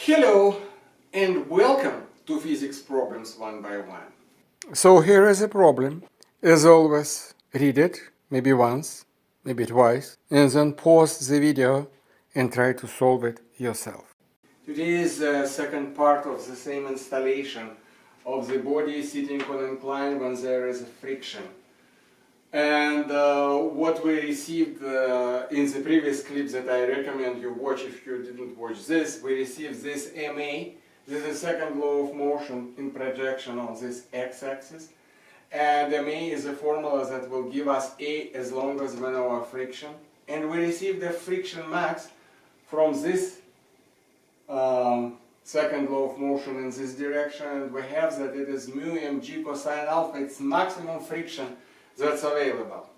Hello and welcome to Physics Problems One by One. So here is a problem. As always, read it, maybe once, maybe twice, and then pause the video and try to solve it yourself. Today is the second part of the same installation of the body sitting on incline when there is a friction. And what we received in the previous clip that I recommend you watch if you didn't watch this, we received this MA. This is second law of motion in projection on this x-axis. And MA is a formula that will give us A as long as we know our friction. And we received the friction max from this second law of motion in this direction. And we have that it is mu mg cosine alpha. It's maximum friction that's available.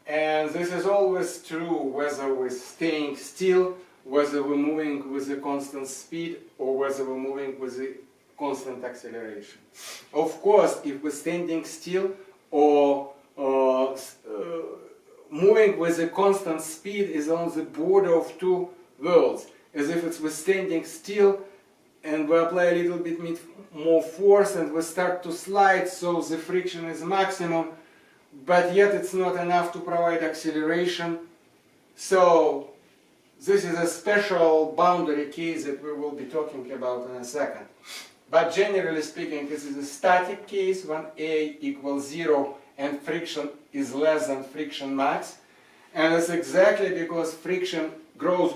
And this is always true whether we're staying still, whether we're moving with a constant speed, or whether we're moving with a constant acceleration. Of course, if we're standing still or moving with a constant speed is on the border of two worlds, as if we're standing still and we apply a little bit more force and we start to slide, so the friction is maximum, but yet it's not enough to provide acceleration. So this is a special boundary case that we will be talking about in a second. But generally speaking, this is a static case when A equals 0 and friction is less than friction max. And it's exactly because friction grows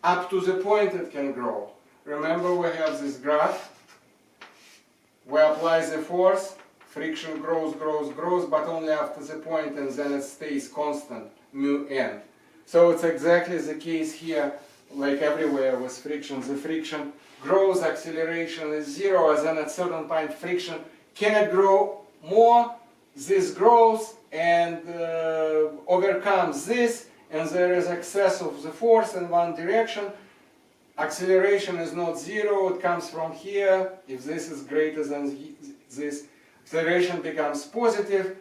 up to the point it can grow. Remember, we have this graph. We apply the force, friction grows, but only after the point, and then it stays constant, mu n. So it's exactly the case here, like everywhere with friction. The friction grows, acceleration is 0, and then at certain point friction cannot grow more. This grows and overcomes this, and there is excess of the force in one direction. Acceleration is not 0, it comes from here. If this is greater than this, acceleration becomes positive,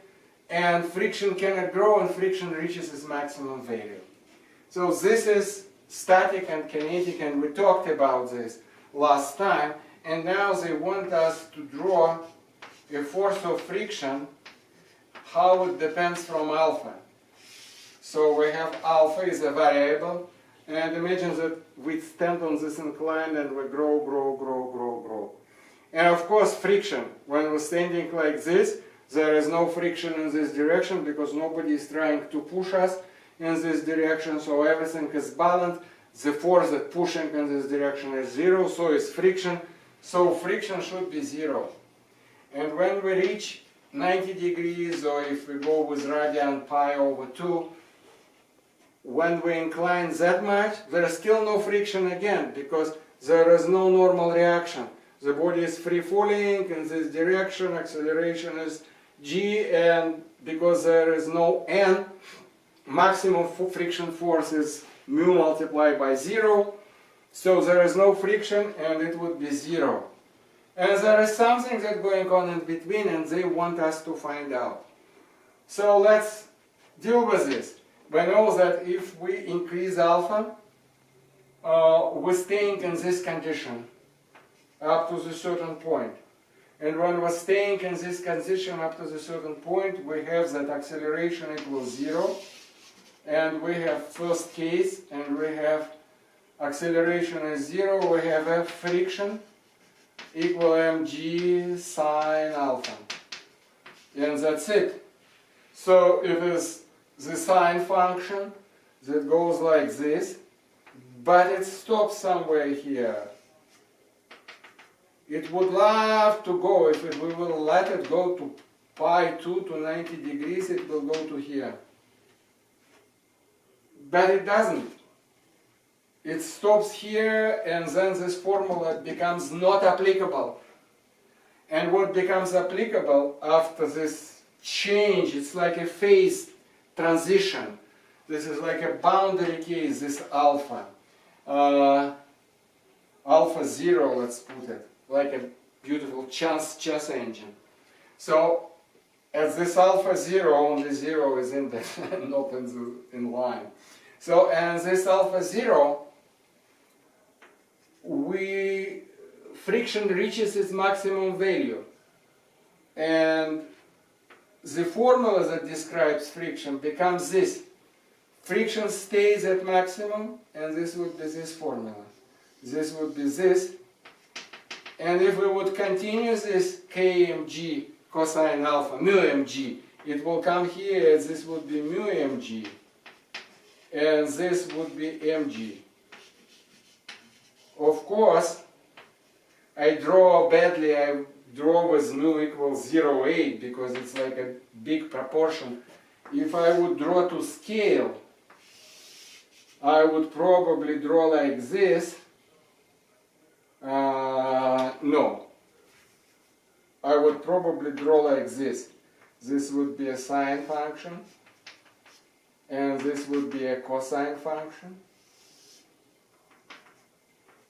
and friction cannot grow, and friction reaches its maximum value. So this is static and kinetic, and we talked about this last time, and now they want us to draw a force of friction, how it depends from alpha. So we have alpha is a variable, and imagine that we stand on this incline and we grow. And of course friction, when we're standing like this, there is no friction in this direction because nobody is trying to push us in this direction, so everything is balanced. The force that pushing in this direction is 0, so is friction. So friction should be 0. And when we reach 90 degrees, or if we go with radian pi over 2, when we incline that much, there is still no friction again, because there is no normal reaction. The body is free falling in this direction, acceleration is g, and because there is no n, maximum friction force is mu multiplied by 0, so there is no friction and it would be 0. And there is something that's going on in between, and they want us to find out. So let's deal with this. We know that if we increase alpha, we're staying in this condition up to the certain point. And when we're staying in this condition up to the certain point, we have that acceleration equals 0. And we have first case, and we have acceleration is 0, we have F friction equal mg sine alpha. And that's it. So it is the sine function that goes like this, but it stops somewhere here. It would love to go, if we will let it go to pi 2 to 90 degrees, it will go to here. But it doesn't. It stops here, and then this formula becomes not applicable. And what becomes applicable after this change, it's like a phase transition. This is like a boundary case, this alpha. Alpha 0, let's put it, like a beautiful chess engine. So as this alpha 0, only 0 is in the, not in line. So, and this alpha 0, friction reaches its maximum value, and the formula that describes friction becomes this. Friction stays at maximum, and this would be this formula. This would be this. And if we would continue this kmg cosine alpha, mu mg, it will come here, and this would be mu mg, and this would be mg. Of course, I draw badly, I draw with mu equals 0.8 because it's like a big proportion. If I would draw to scale, I would probably draw like this. No. I would probably draw like this. This would be a sine function, and this would be a cosine function,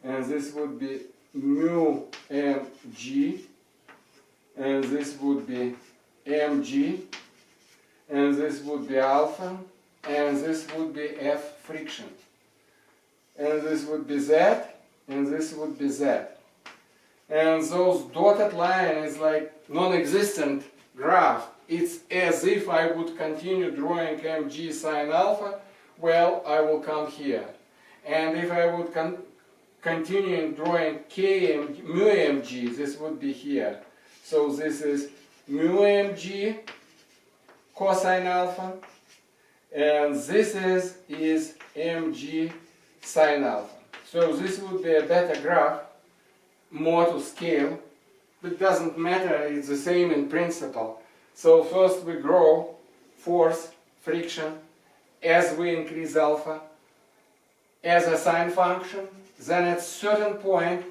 and this would be mu mg, and this would be mg, and this would be alpha, and this would be F friction, and this would be Z, and this would be Z. And those dotted line is like non-existent graph. It's as if I would continue drawing mg sine alpha. Well, I will come here. And if I would continue drawing mu mg, this would be here. So this is mu mg cosine alpha, and this is mg sine alpha. So this would be a better graph, more to scale, but it doesn't matter, it's the same in principle. So first we grow force, friction, as we increase alpha, as a sine function. Then at a certain point,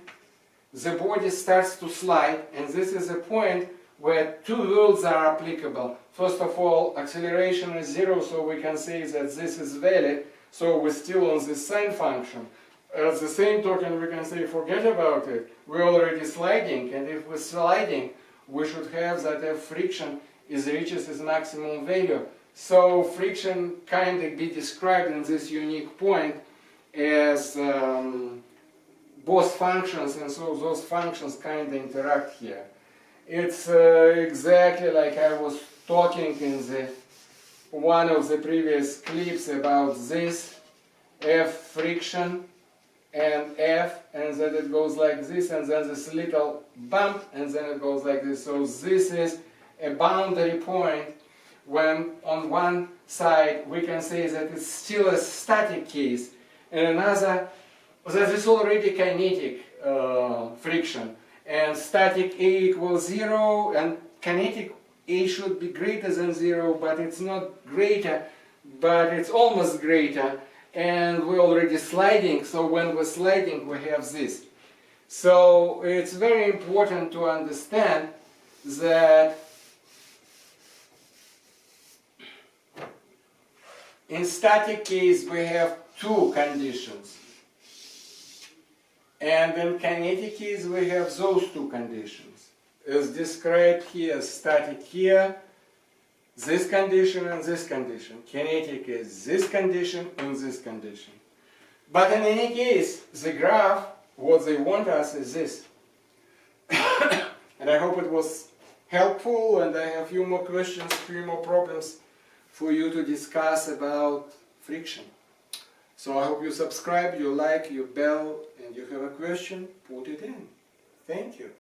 the body starts to slide, and this is a point where two rules are applicable. First of all, acceleration is 0, so we can say that this is valid, so we're still on the sine function. At the same token, we can say, forget about it, we're already sliding, and if we're sliding, we should have that if friction reaches its maximum value. So friction kind of be described in this unique point as both functions, and so those functions kind of interact here. It's exactly like I was talking in one of the previous clips about this F friction and F, and then it goes like this, and then this little bump, and then it goes like this. So this is a boundary point when on one side we can say that it's still a static case, and another that is already kinetic friction, and static A equals 0, and kinetic A should be greater than 0, but it's not greater, but it's almost greater, and we're already sliding, so when we're sliding we have this. So it's very important to understand that in static case we have two conditions, and in kinetic case we have those two conditions. As described here, static here, this condition and this condition. Kinetic is this condition and this condition. But in any case, the graph, what they want us is this. And I hope it was helpful, and I have a few more questions, few more problems for you to discuss about friction. So I hope you subscribe, you like, you bell, and you have a question, put it in. Thank you.